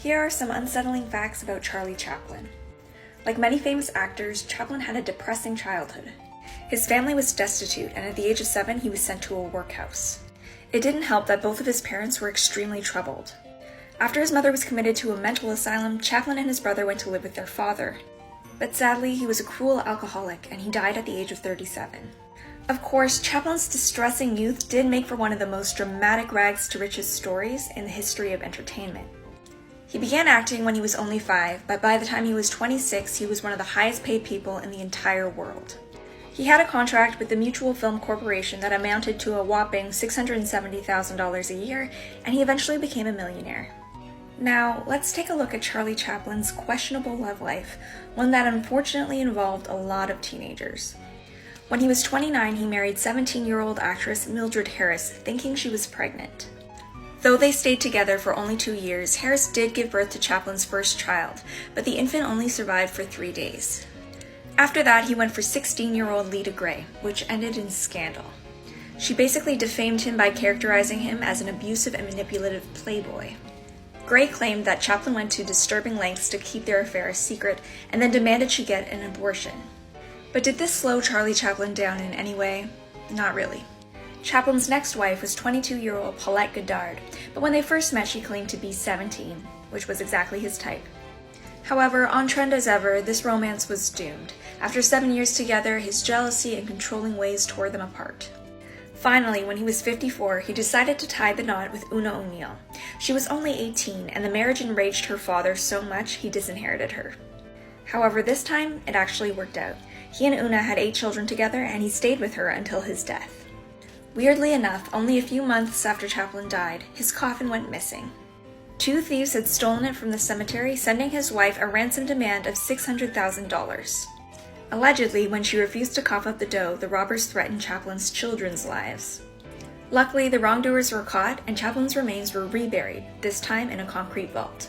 Here are some unsettling facts about Charlie Chaplin. Like many famous actors, Chaplin had a depressing childhood. His family was destitute, and at the age of 7, he was sent to a workhouse. It didn't help that both of his parents were extremely troubled. After his mother was committed to a mental asylum, Chaplin and his brother went to live with their father. But sadly, he was a cruel alcoholic, and he died at the age of 37. Of course, Chaplin's distressing youth did make for one of the most dramatic rags to riches stories in the history of entertainment. He began acting when he was only 5, but by the time he was 26, he was one of the highest paid people in the entire world. He had a contract with the Mutual Film Corporation that amounted to a whopping $670,000 a year, and he eventually became a millionaire. Now, let's take a look at Charlie Chaplin's questionable love life, one that unfortunately involved a lot of teenagers. When he was 29, he married 17-year-old actress Mildred Harris, thinking she was pregnant. Though they stayed together for only 2 years, Harris did give birth to Chaplin's first child, but the infant only survived for 3 days. After that, he went for 16-year-old Lita Gray, which ended in scandal. She basically defamed him by characterizing him as an abusive and manipulative playboy. Gray claimed that Chaplin went to disturbing lengths to keep their affair a secret and then demanded she get an abortion. But did this slow Charlie Chaplin down in any way? Not really. Chaplin's next wife was 22-year-old Paulette Goddard, but when they first met she claimed to be 17, which was exactly his type. However, on trend as ever, this romance was doomed. After 7 years together, his jealousy and controlling ways tore them apart. Finally, when he was 54, he decided to tie the knot with Una O'Neill. She was only 18, and the marriage enraged her father so much he disinherited her. However, this time, it actually worked out. He and Una had 8 children together, and he stayed with her until his death. Weirdly enough, only a few months after Chaplin died, his coffin went missing. 2 thieves had stolen it from the cemetery, sending his wife a ransom demand of $600,000. Allegedly, when she refused to cough up the dough, the robbers threatened Chaplin's children's lives. Luckily, the wrongdoers were caught, and Chaplin's remains were reburied, this time in a concrete vault.